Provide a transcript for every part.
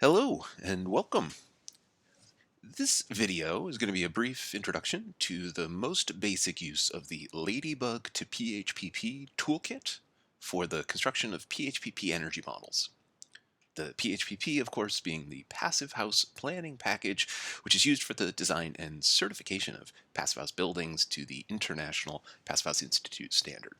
Hello and welcome. This video is going to be a brief introduction to the most basic use of the Ladybug to PHPP toolkit for the construction of PHPP energy models. The PHPP, of course, being the Passive House Planning Package, which is used for the design and certification of Passive House buildings to the International Passive House Institute standard.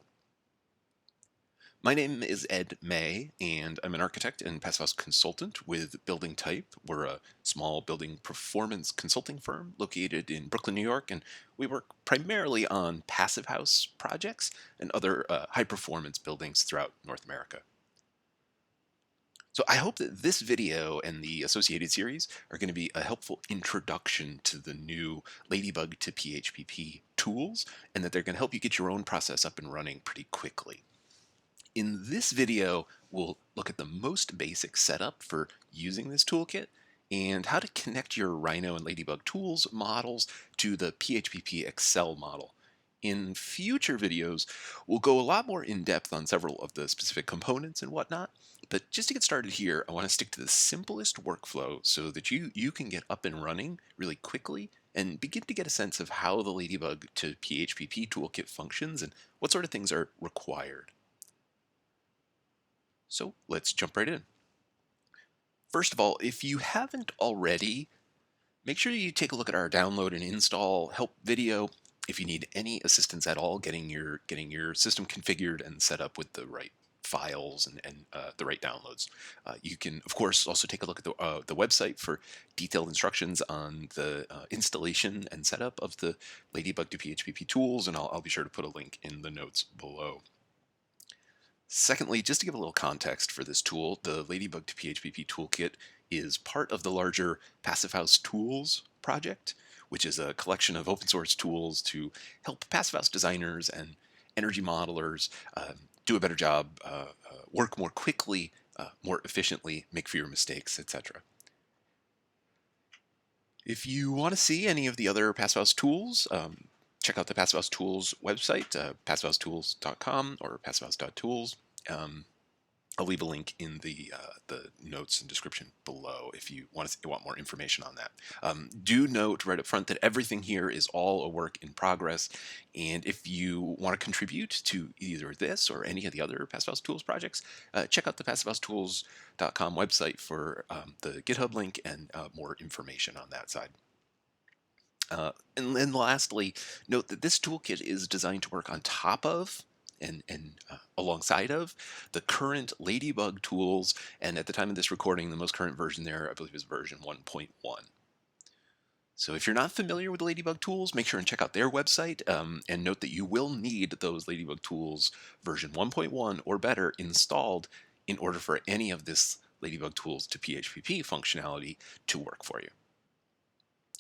My name is Ed May, and I'm an architect and Passive House consultant with Building Type. We're a small building performance consulting firm located in Brooklyn, New York, and we work primarily on Passive House projects and other high-performance buildings throughout North America. So I hope that this video and the associated series are going to be a helpful introduction to the new Ladybug to PHPP tools, and that they're going to help you get your own process up and running pretty quickly. In this video, we'll look at the most basic setup for using this toolkit and how to connect your Rhino and Ladybug tools models to the PHPP Excel model. In future videos, we'll go a lot more in depth on several of the specific components and whatnot, but just to get started here, I want to stick to the simplest workflow so that you can get up and running really quickly and begin to get a sense of how the Ladybug to PHPP toolkit functions and what sort of things are required. So let's jump right in. First of all, if you haven't already, make sure you take a look at our download and install help video if you need any assistance at all getting your system configured and set up with the right files and the right downloads. You can, of course, also take a look at the website for detailed instructions on the installation and setup of the Ladybug to PHPP tools, and I'll be sure to put a link in the notes below. Secondly, just to give a little context for this tool, the Ladybug to PHPP toolkit is part of the larger Passive House Tools project, which is a collection of open source tools to help Passive House designers and energy modelers do a better job, work more quickly, more efficiently, make fewer mistakes, etc. If you want to see any of the other Passive House tools, check out the Passive House Tools website, passivehousetools.com or passivhouse.tools. I'll leave a link in the notes and description below if you want more information on that. Do note right up front that everything here is all a work in progress, and if you want to contribute to either this or any of the other Passive House Tools projects, check out the passivehousetools.com website for the GitHub link and more information on that side. And then lastly, note that this toolkit is designed to work on top of and alongside of the current Ladybug tools, and at the time of this recording, the most current version there, I believe, is version 1.1. So if you're not familiar with the Ladybug tools, make sure and check out their website, and note that you will need those Ladybug tools version 1.1 or better installed in order for any of this Ladybug tools to PHPP functionality to work for you.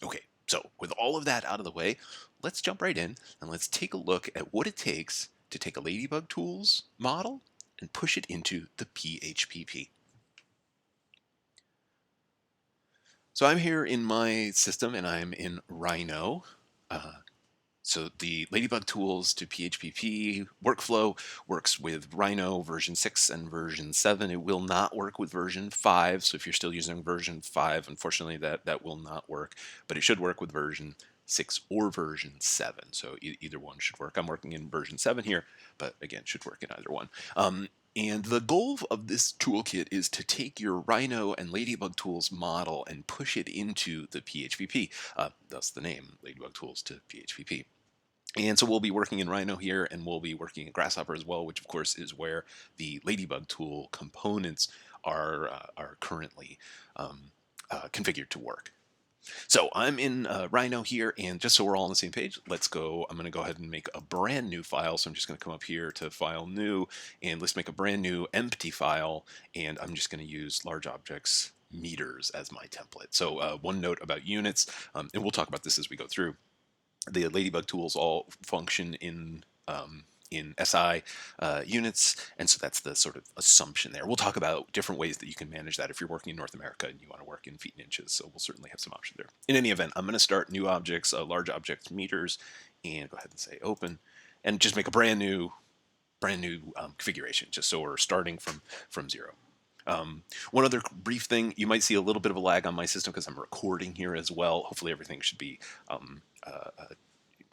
Okay. So with all of that out of the way, let's jump right in and let's take a look at what it takes to take a Ladybug Tools model and push it into the PHPP. So I'm here in my system and I'm in Rhino. So the Ladybug Tools to PHPP workflow works with Rhino version 6 and version 7. It will not work with version 5. So if you're still using version 5, unfortunately that will not work. But it should work with version 6 or version 7. So either one should work. I'm working in version 7 here, but again, should work in either one. And the goal of this toolkit is to take your Rhino and Ladybug Tools model and push it into the PHPP, thus the name Ladybug Tools to PHPP. And so we'll be working in Rhino here, and we'll be working in Grasshopper as well, which of course is where the Ladybug tool components are currently configured to work. So I'm in Rhino here, and just so we're all on the same page, let's go. I'm going to go ahead and make a brand new file. So I'm just going to come up here to File New, and let's make a brand new empty file, and I'm just going to use large objects meters as my template. So one note about units, and we'll talk about this as we go through. The Ladybug tools all function in SI units, and so that's the sort of assumption there. We'll talk about different ways that you can manage that if you're working in North America and you want to work in feet and inches, so we'll certainly have some options there. In any event, I'm going to start new objects, large object meters, and go ahead and say open, and just make a brand new configuration, just so we're starting from zero. One other brief thing, you might see a little bit of a lag on my system because I'm recording here as well. Hopefully everything should be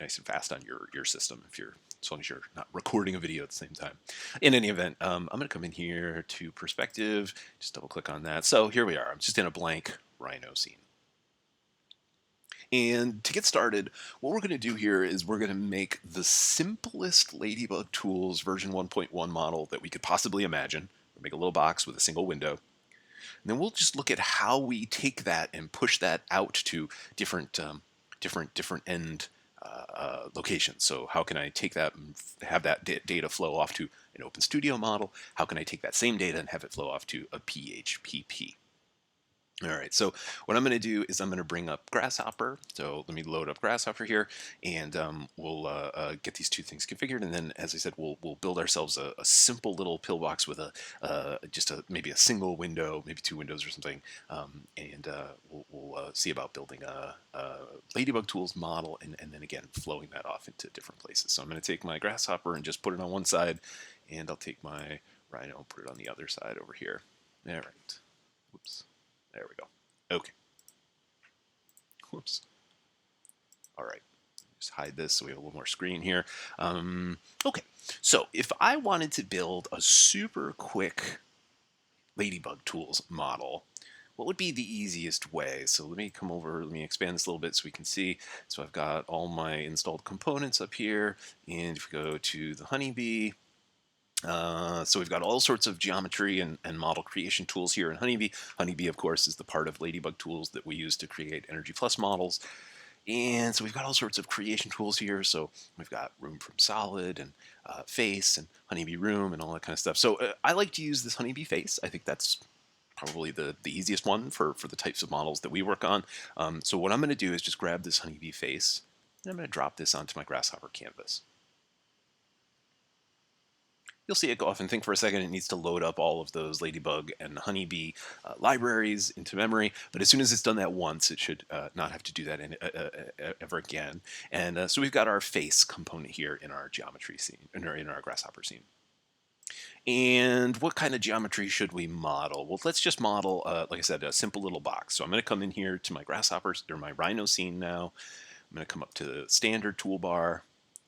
nice and fast on your system if you're as long as you're not recording a video at the same time. In any event, I'm going to come in here to perspective, just double click on that. So here we are. I'm just in a blank Rhino scene. And to get started, what we're going to do here is we're going to make the simplest Ladybug Tools version 1.1 model that we could possibly imagine. We'll make a little box with a single window. And then we'll just look at how we take that and push that out to different end locations. So how can I take that and have that data flow off to an Open Studio model? How can I take that same data and have it flow off to a PHPP? All right, so what I'm going to do is I'm going to bring up Grasshopper. So let me load up Grasshopper here, and we'll get these two things configured. And then, as I said, we'll build ourselves a simple little pillbox with just maybe a single window, maybe two windows or something. And we'll see about building a Ladybug Tools model, and then again flowing that off into different places. So I'm going to take my Grasshopper and just put it on one side, and I'll take my Rhino and put it on the other side over here. All right. Whoops. There we go. Okay. Whoops. All right. Just hide this so we have a little more screen here. Okay. So if I wanted to build a super quick Ladybug Tools model, what would be the easiest way? So let me come over, let me expand this a little bit so we can see. So I've got all my installed components up here. And if we go to the Honeybee, so we've got all sorts of geometry and model creation tools here in Honeybee. Honeybee, of course, is the part of Ladybug Tools that we use to create Energy Plus models. And so we've got all sorts of creation tools here. So we've got Room from Solid and Face and Honeybee Room and all that kind of stuff. So I like to use this Honeybee Face. I think that's probably the easiest one for the types of models that we work on. So what I'm going to do is just grab this Honeybee Face, and I'm going to drop this onto my Grasshopper canvas. You'll see it go off and think for a second. It needs to load up all of those Ladybug and Honeybee libraries into memory. But as soon as it's done that once, it should not have to do that ever again. And so we've got our face component here in our geometry scene, in our Grasshopper scene. And what kind of geometry should we model? Well, let's just model, like I said, a simple little box. So I'm going to come in here to my Grasshoppers or my Rhino scene now. I'm going to come up to the standard toolbar.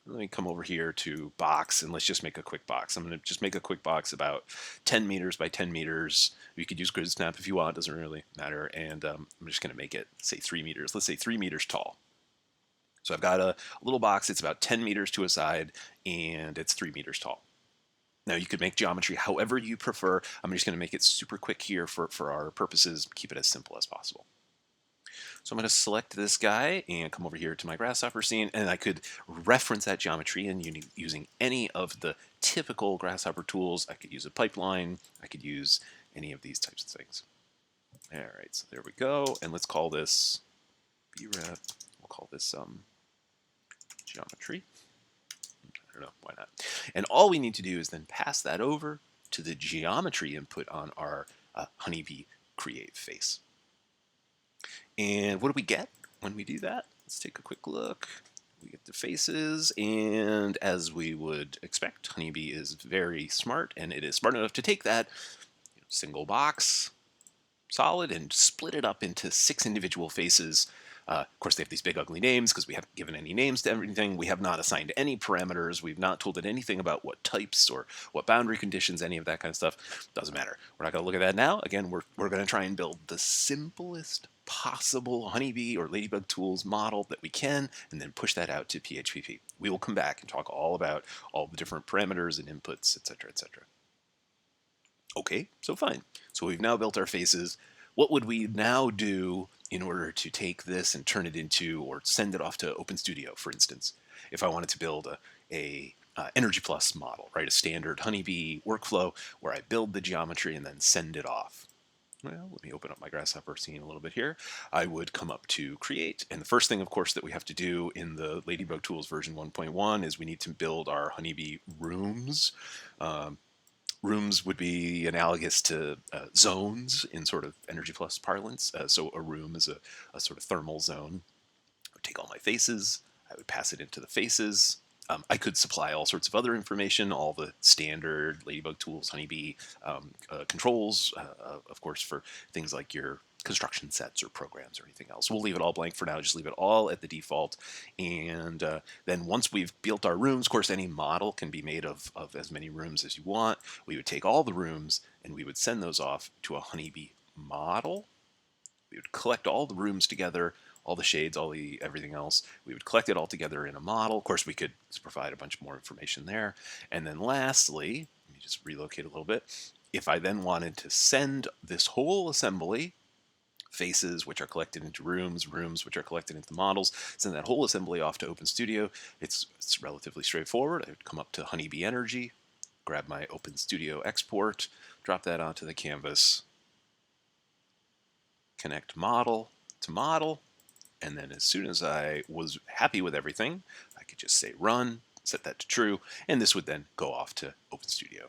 Let me come over here to box, and let's just make a quick box. I'm going to just make a quick box about 10 meters by 10 meters. You could use grid snap if you want, doesn't really matter. And I'm just going to make it, say, 3 meters. Let's say 3 meters tall. So I've got a little box. It's about 10 meters to a side, and it's 3 meters tall. Now, you could make geometry however you prefer. I'm just going to make it super quick here for our purposes, keep it as simple as possible. So I'm going to select this guy and come over here to my Grasshopper scene, and I could reference that geometry and using any of the typical Grasshopper tools. I could use a pipeline. I could use any of these types of things. All right, so there we go. And let's call this brep. We'll call this geometry. I don't know, why not? And all we need to do is then pass that over to the geometry input on our Honeybee create face. And what do we get when we do that? Let's take a quick look. We get the faces, and as we would expect, Honeybee is very smart, and it is smart enough to take that single box, solid, and split it up into 6 individual faces. Of course, they have these big ugly names because we haven't given any names to everything. We have not assigned any parameters. We've not told it anything about what types or what boundary conditions, any of that kind of stuff. Doesn't matter. We're not going to look at that now. Again, we're going to try and build the simplest possible Honeybee or Ladybug Tools model that we can, and then push that out to PHPP. We will come back and talk all about all the different parameters and inputs, etc., etc. Okay, so fine. So we've now built our faces. What would we now do in order to take this and turn it into, or send it off to Open Studio, for instance, if I wanted to build a Energy Plus model, right? A standard Honeybee workflow where I build the geometry and then send it off. Well, let me open up my Grasshopper scene a little bit here. I would come up to Create, and the first thing, of course, that we have to do in the Ladybug Tools version 1.1 is we need to build our Honeybee rooms. Rooms would be analogous to zones in sort of Energy Plus parlance. So a room is a sort of thermal zone. I would take all my faces, I would pass it into the faces I could supply all sorts of other information, all the standard Ladybug tools, Honeybee controls, of course, for things like your construction sets or programs or anything else. We'll leave it all blank for now, just leave it all at the default. And then once we've built our rooms, of course, any model can be made of as many rooms as you want. We would take all the rooms and we would send those off to a Honeybee model. We would collect all the rooms together, all the shades, all the everything else. We would collect it all together in a model. Of course, we could provide a bunch more information there. And then lastly, let me just relocate a little bit. If I then wanted to send this whole assembly, faces which are collected into rooms, rooms which are collected into models, send that whole assembly off to OpenStudio, it's relatively straightforward. I would come up to Honeybee Energy, grab my OpenStudio export, drop that onto the canvas, connect model to model, and then as soon as I was happy with everything, I could just say run, set that to true, and this would then go off to OpenStudio.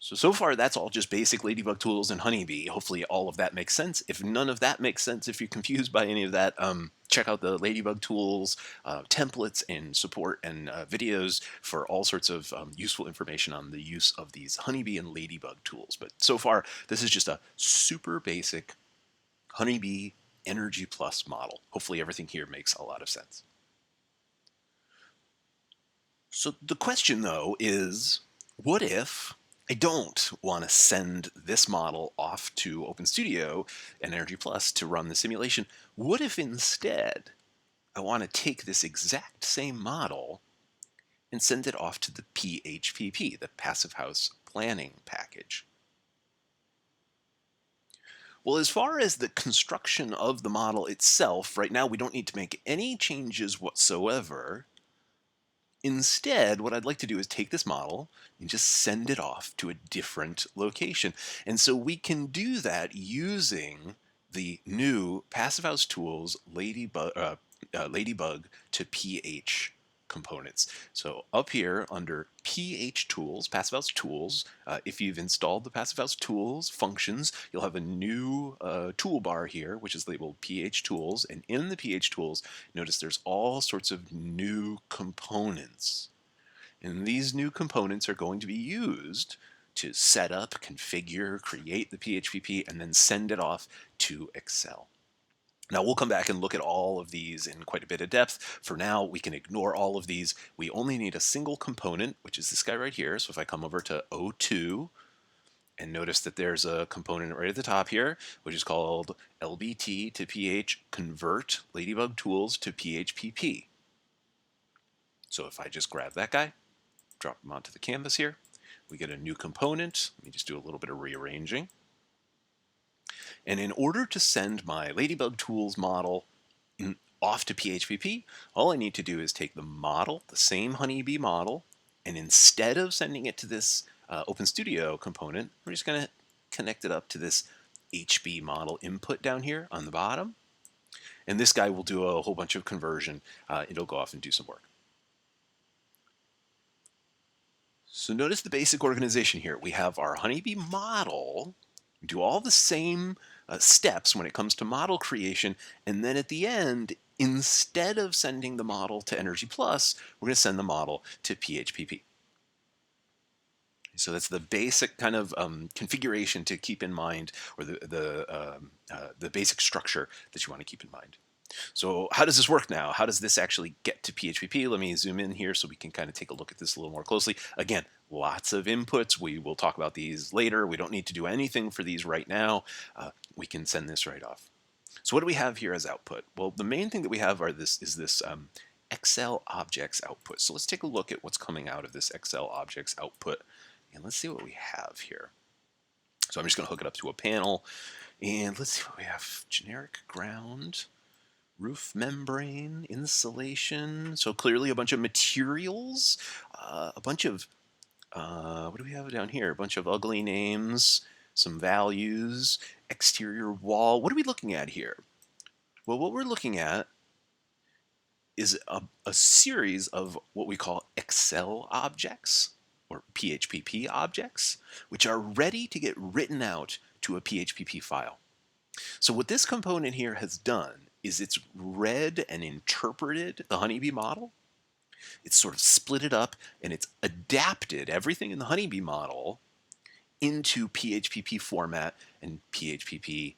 So far, that's all just basic Ladybug tools and Honeybee. Hopefully all of that makes sense. If none of that makes sense, if you're confused by any of that, check out the Ladybug tools, templates, and support and videos for all sorts of useful information on the use of these Honeybee and Ladybug tools. But so far, this is just a super basic Honeybee Energy Plus model. Hopefully everything here makes a lot of sense. So the question, though, is what if I don't want to send this model off to OpenStudio and Energy Plus to run the simulation? What if instead I want to take this exact same model and send it off to the PHPP, the Passive House Planning package? Well, as far as the construction of the model itself, right now we don't need to make any changes whatsoever. Instead, what I'd like to do is take this model and just send it off to a different location. And so we can do that using the new Passive House Tools Ladybug to PH components. So up here under PH Tools, Passive House Tools, if you've installed the Passive House Tools functions, you'll have a new toolbar here, which is labeled PH Tools. And in the PH Tools, notice there's all sorts of new components. And these new components are going to be used to set up, configure, create the PHPP, and then send it off to Excel. Now we'll come back and look at all of these in quite a bit of depth. For now, we can ignore all of these. We only need a single component, which is this guy right here. So if I come over to O2 and notice that there's a component right at the top here, which is called LBT2PH convert Ladybug tools to PHPP. So if I just grab that guy, drop him onto the canvas here, we get a new component. Let me just do a little bit of rearranging. And in order to send my Ladybug Tools model off to PHPP, all I need to do is take the model, the same Honeybee model, and instead of sending it to this OpenStudio component, we're just going to connect it up to this HB model input down here on the bottom. And this guy will do a whole bunch of conversion. It'll go off and do some work. So notice the basic organization here. We have our Honeybee model, do all the same steps when it comes to model creation, and then at the end, instead of sending the model to Energy Plus, we're going to send the model to PHPP. So that's the basic kind of configuration to keep in mind, or the basic structure that you want to keep in mind. So how does this work now? How does this actually get to PHPP? Let me zoom in here so we can kind of take a look at this a little more closely. Again, lots of inputs. We will talk about these later. We don't need to do anything for these right now. We can send this right off. So what do we have here as output? Well, the main thing that we have is this Excel objects output. So let's take a look at what's coming out of this Excel objects output. And let's see what we have here. So I'm just going to hook it up to a panel. And let's see what we have. Generic ground. Roof membrane, insulation, so clearly a bunch of materials, a bunch of, what do we have down here? A bunch of ugly names, some values, exterior wall. What are we looking at here? Well, what we're looking at is a series of what we call Excel objects, or PHPP objects, which are ready to get written out to a PHPP file. So what this component here has done is it's read and interpreted the honeybee model. It's sort of split it up and it's adapted everything in the honeybee model into PHPP format and PHPP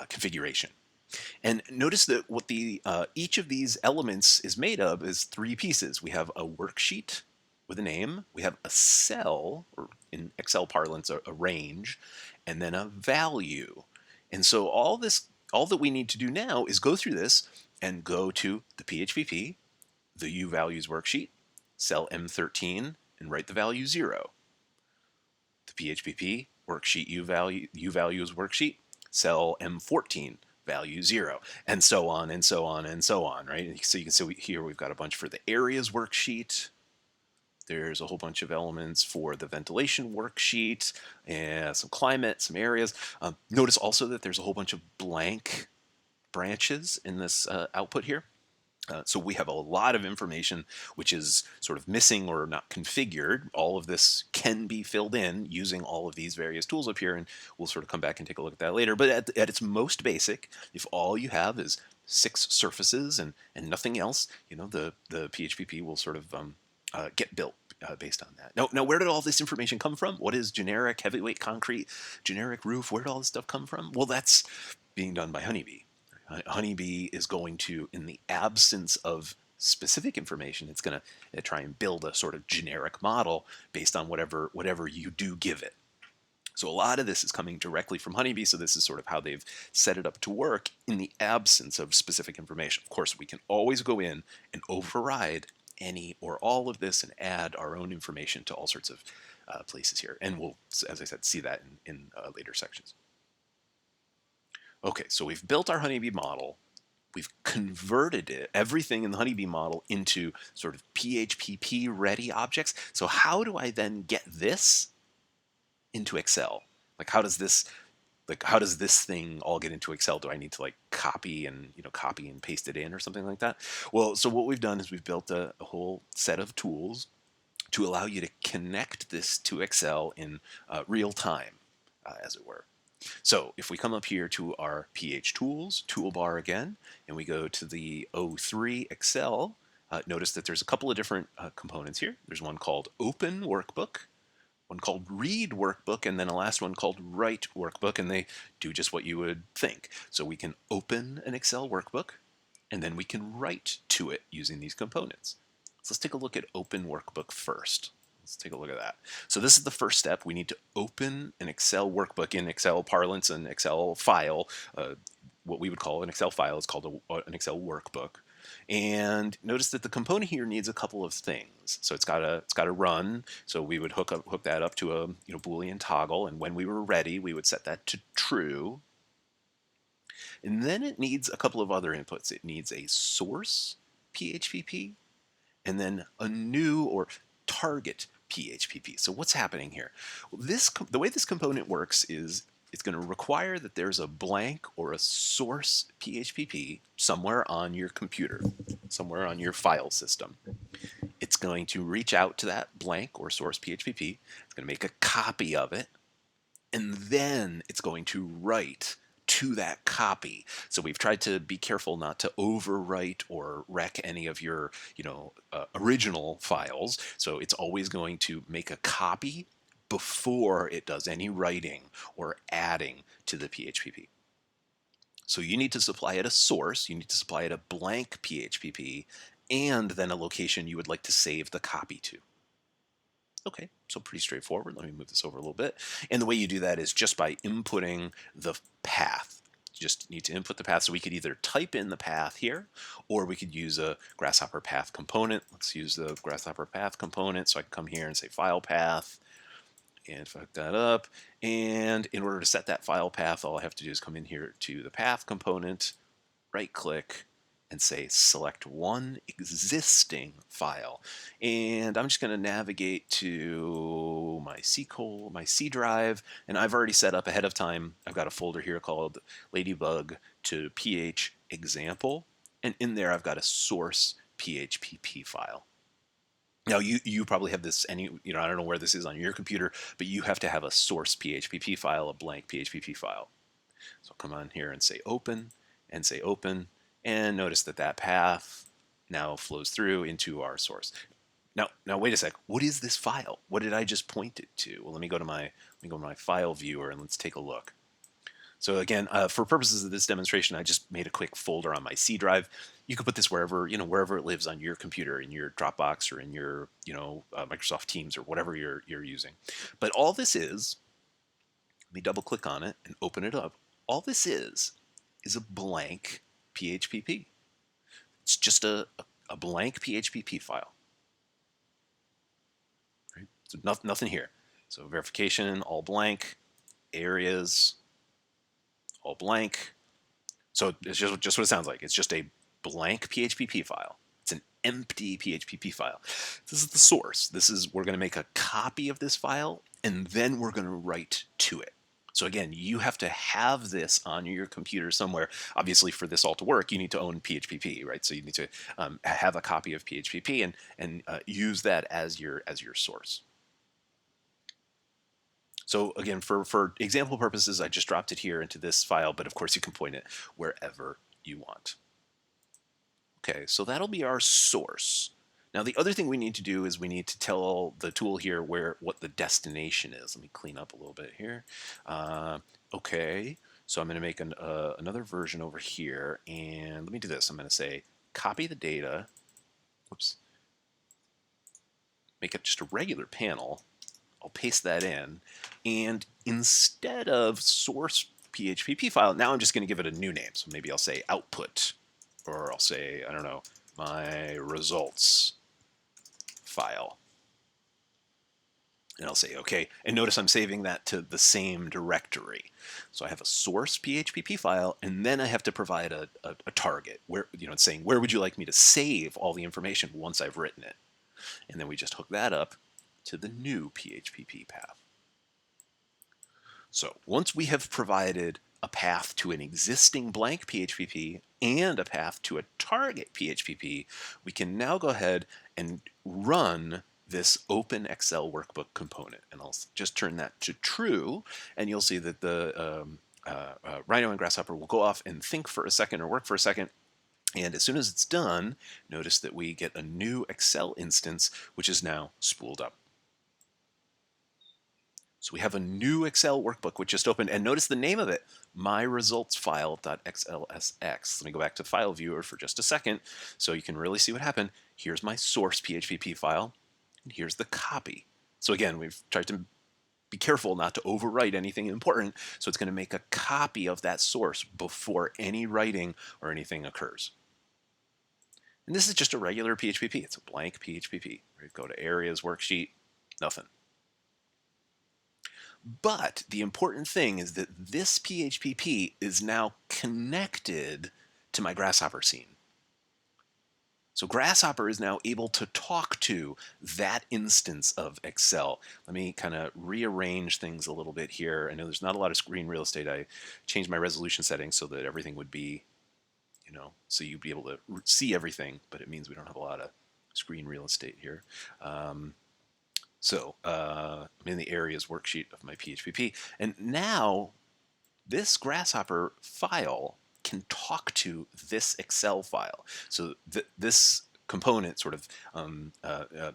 configuration. And notice that what the each of these elements is made of is three pieces. We have a worksheet with a name, we have a cell, or in Excel parlance, a range, and then a value. And so all that we need to do now is go through this and go to the PHPP, the U values worksheet, cell M13, and write the value 0. The PHPP worksheet U values worksheet, cell M14, value 0, and so on and so on and so on, right? So you can see here we've got a bunch for the areas worksheet. There's a whole bunch of elements for the ventilation worksheet, and some climate, some areas. Notice also that there's a whole bunch of blank branches in this output here. So we have a lot of information which is sort of missing or not configured. All of this can be filled in using all of these various tools up here, and we'll sort of come back and take a look at that later. But at its most basic, if all you have is 6 surfaces and nothing else, the PHPP will sort of get built based on that. Now, where did all this information come from? What is generic heavyweight concrete, generic roof? Where did all this stuff come from? Well, that's being done by Honeybee. Honeybee is going to, in the absence of specific information, it's going to try and build a sort of generic model based on whatever you do give it. So a lot of this is coming directly from Honeybee, so this is sort of how they've set it up to work in the absence of specific information. Of course, we can always go in and override any or all of this and add our own information to all sorts of places here. And we'll, as I said, see that in later sections. Okay, so we've built our Honeybee model. We've converted everything in the Honeybee model into sort of PHPP ready objects. So how do I then get this into Excel? Like how does this thing all get into Excel? Do I need to copy and paste it in or something like that? Well, so what we've done is we've built a whole set of tools to allow you to connect this to Excel in real time, as it were. So if we come up here to our PH Tools toolbar again, and we go to the O3 Excel, notice that there's a couple of different components here. There's one called Open Workbook, one called Read Workbook, and then a last one called Write Workbook, and they do just what you would think. So we can open an Excel workbook, and then we can write to it using these components. So let's take a look at Open Workbook first. Let's take a look at that. So this is the first step. We need to open an Excel workbook. In Excel parlance, an Excel file, what we would call an Excel file is called an Excel workbook. And notice that the component here needs a couple of things. So it's got to run. So we would hook that up to a Boolean toggle, and when we were ready, we would set that to true. And then it needs a couple of other inputs. It needs a source PHPP, and then a new or target PHPP. So what's happening here? Well, the way this component works is it's going to require that there's a blank or a source PHPP somewhere on your computer, somewhere on your file system. It's going to reach out to that blank or source PHPP. It's going to make a copy of it, and then it's going to write to that copy. So we've tried to be careful not to overwrite or wreck any of your original files. So it's always going to make a copy before it does any writing or adding to the PHPP. So you need to supply it a source, you need to supply it a blank PHPP, and then a location you would like to save the copy to. Okay, so pretty straightforward. Let me move this over a little bit. And the way you do that is just by inputting the path. You just need to input the path. So we could either type in the path here, or we could use a Grasshopper path component. Let's use the Grasshopper path component. So I can come here and say file path and fuck that up. And in order to set that file path, all I have to do is come in here to the path component, right click, and say select one existing file. And I'm just going to navigate to my C drive, and I've already set up ahead of time. I've got a folder here called Ladybug to PH example, and in there I've got a source PHPP file. Now you probably have this, I don't know where this is on your computer, but you have to have a source PHPP file, a blank PHPP file. So I'll come on here and say open, and notice that that path now flows through into our source. Now wait a sec. What is this file? What did I just point it to? Well, let me go to my file viewer and let's take a look. So again, for purposes of this demonstration, I just made a quick folder on my C drive. You could put this wherever, wherever it lives on your computer, in your Dropbox or in your, Microsoft Teams or whatever you're using. But all this is, let me double click on it and open it up. All this is a blank PHP. It's just a blank PHP file. Right? So nothing here. So verification, all blank, areas, all blank. So it's just what it sounds like. It's just a blank PHP file. It's an empty PHP file. This is the source. We're going to make a copy of this file, and then we're going to write to it. So again, you have to have this on your computer somewhere. Obviously, for this all to work, you need to own PHP, right? So you need to have a copy of PHP and use that as your source. So again, for example purposes, I just dropped it here into this file, but of course you can point it wherever you want. Okay, so that'll be our source. Now the other thing we need to do is we need to tell the tool here what the destination is. Let me clean up a little bit here. Okay, so I'm going to make another version over here, and let me do this. I'm going to say copy the data. Whoops. Make it just a regular panel. I'll paste that in, and instead of source PHP file, now I'm just going to give it a new name. So maybe I'll say output, or I'll say, I don't know, my results file. And I'll say okay, and notice I'm saving that to the same directory. So I have a source PHP file, and then I have to provide a target where, it's saying where would you like me to save all the information once I've written it, and then we just hook that up to the new PHP path. So once we have provided a path to an existing blank PHP and a path to a target PHP, we can now go ahead and run this open Excel workbook component. And I'll just turn that to true, and you'll see that the Rhino and Grasshopper will go off and think for a second or work for a second. And as soon as it's done, notice that we get a new Excel instance, which is now spooled up. So we have a new Excel workbook which just opened, and notice the name of it, myresultsfile.xlsx. Let me go back to file viewer for just a second so you can really see what happened. Here's my source PHP file, and here's the copy. So again, we've tried to be careful not to overwrite anything important, so it's going to make a copy of that source before any writing or anything occurs. And this is just a regular PHP. It's a blank PHP. Go to areas, worksheet, nothing. But the important thing is that this PHP is now connected to my Grasshopper scene. So Grasshopper is now able to talk to that instance of Excel. Let me kind of rearrange things a little bit here. I know there's not a lot of screen real estate. I changed my resolution settings so that everything would be, so you'd be able to see everything, but it means we don't have a lot of screen real estate here. So I'm in the areas worksheet of my PHP, and now this Grasshopper file can talk to this Excel file. So this component sort of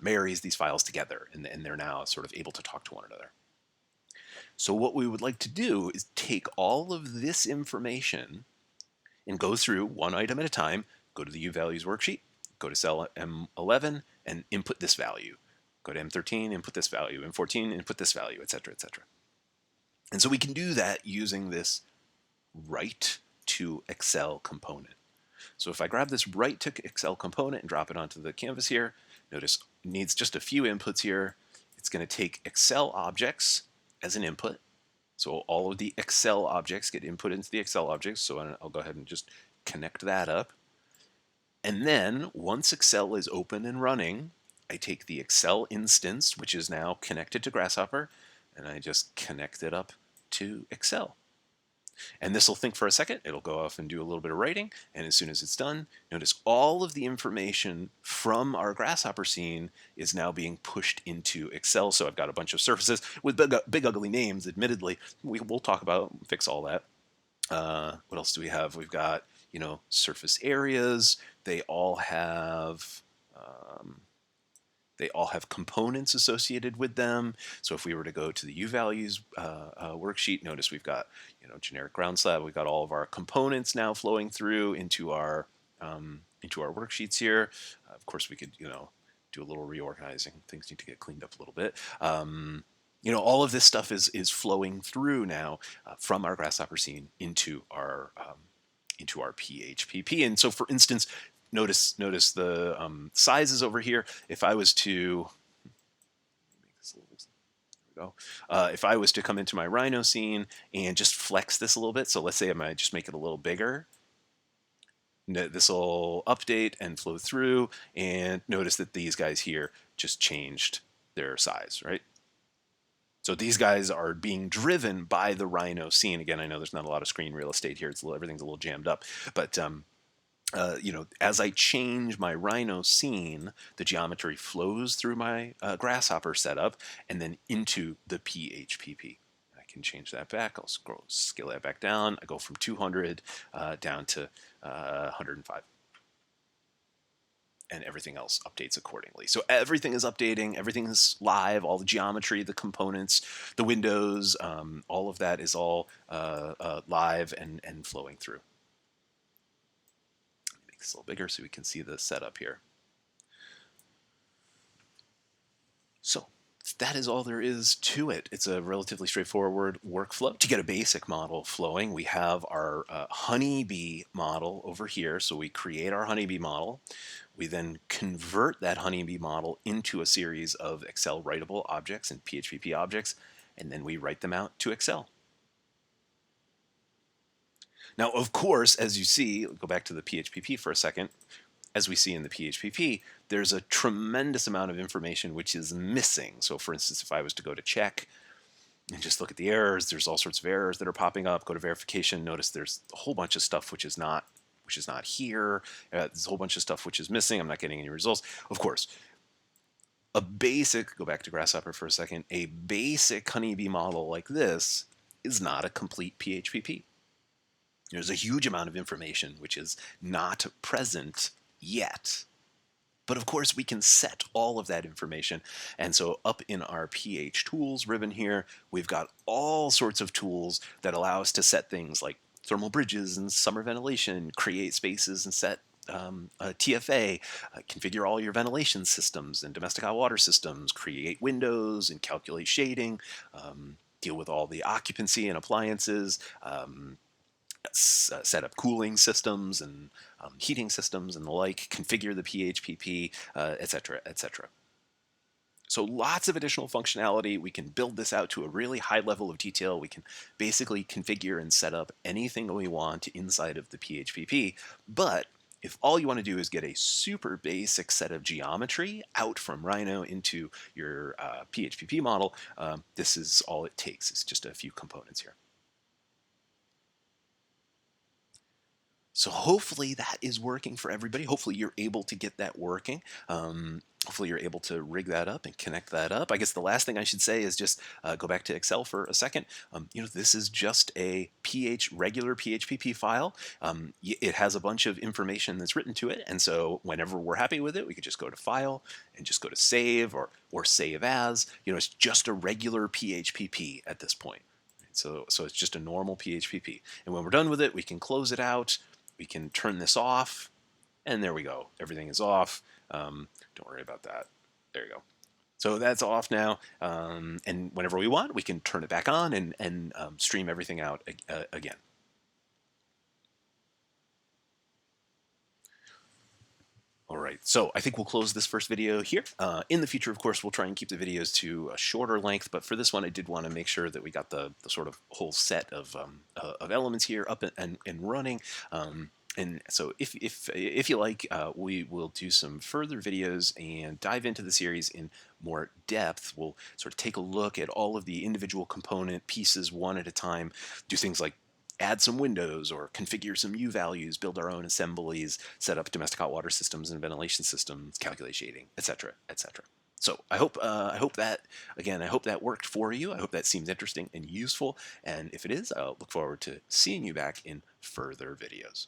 marries these files together, and they're now sort of able to talk to one another. So what we would like to do is take all of this information and go through one item at a time, go to the uValues worksheet, go to cell M11, and input this value. Go to M13, input this value, M14, input this value, etc., etc. And so we can do that using this write to Excel component. So if I grab this write to Excel component and drop it onto the canvas here, notice it needs just a few inputs here. It's going to take Excel objects as an input. So all of the Excel objects get input into the Excel objects. So I'll go ahead and just connect that up. And then once Excel is open and running, I take the Excel instance, which is now connected to Grasshopper, and I just connect it up to Excel. And this will think for a second. It'll go off and do a little bit of writing, and as soon as it's done, notice all of the information from our Grasshopper scene is now being pushed into Excel. So I've got a bunch of surfaces with big ugly names, admittedly. We'll talk about, fix all that. What else do we have? We've got, surface areas. They all have um, they all have components associated with them. So if we were to go to the U values worksheet, notice we've got, generic ground slab. We've got all of our components now flowing through into our worksheets here. Of course, we could, do a little reorganizing. Things need to get cleaned up a little bit. All of this stuff is flowing through now from our grasshopper scene into our PHPP. And so, for instance, notice the sizes over here. If I was to make this a little, there we go. If I was to come into my Rhino scene and just flex this a little bit, so let's say I might just make it a little bigger. This will update and flow through, and notice that these guys here just changed their size, right? So these guys are being driven by the Rhino scene. Again, I know there's not a lot of screen real estate here. Everything's a little jammed up, but as I change my Rhino scene, the geometry flows through my grasshopper setup and then into the PHPP. I can change that back. I'll scale that back down. I go from 200 down to 105. And everything else updates accordingly. So everything is updating, everything is live, all the geometry, the components, the windows, all of that is all live and flowing through. Make this a little bigger so we can see the setup here. So that is all there is to it. It's a relatively straightforward workflow. To get a basic model flowing, we have our honeybee model over here. So we create our honeybee model. We then convert that honeybee model into a series of Excel writable objects and PHPP objects, and then we write them out to Excel. Now, of course, as you see, go back to the PHPP for a second, as we see in the PHPP, there's a tremendous amount of information which is missing. So for instance, if I was to go to check and just look at the errors, there's all sorts of errors that are popping up. Go to verification, notice there's a whole bunch of stuff which is not here. There's a whole bunch of stuff which is missing. I'm not getting any results. Of course, go back to Grasshopper for a second, a basic honeybee model like this is not a complete PHPP. There's a huge amount of information which is not present yet. But of course, we can set all of that information. And so up in our PH Tools ribbon here, we've got all sorts of tools that allow us to set things like thermal bridges and summer ventilation, create spaces and set TFA, configure all your ventilation systems and domestic hot water systems, create windows and calculate shading, deal with all the occupancy and appliances, set up cooling systems and heating systems and the like, configure the PHPP, etc., etc. So lots of additional functionality. We can build this out to a really high level of detail. We can basically configure and set up anything we want inside of the PHPP. But if all you want to do is get a super basic set of geometry out from Rhino into your PHPP model, this is all it takes. It's just a few components here. So hopefully that is working for everybody. Hopefully you're able to get that working. Hopefully you're able to rig that up and connect that up. I guess the last thing I should say is just go back to Excel for a second. This is just a regular PHPP file. It has a bunch of information that's written to it. And so whenever we're happy with it, we could just go to File and just go to Save or Save As. It's just a regular PHPP at this point. So it's just a normal PHPP. And when we're done with it, we can close it out. We can turn this off, and there we go. Everything is off. Don't worry about that. There you go. So that's off now, and whenever we want, we can turn it back on and stream everything out again. All right, so I think we'll close this first video here. In the future, of course, we'll try and keep the videos to a shorter length, but for this one, I did want to make sure that we got the sort of whole set of elements here up and running. And so if you like, we will do some further videos and dive into the series in more depth. We'll sort of take a look at all of the individual component pieces one at a time, do things like add some windows or configure some U values, build our own assemblies, set up domestic hot water systems and ventilation systems, calculate shading, etc., etc. So I hope that again I hope that worked for you. I hope that seems interesting and useful. And if it is, I'll look forward to seeing you back in further videos.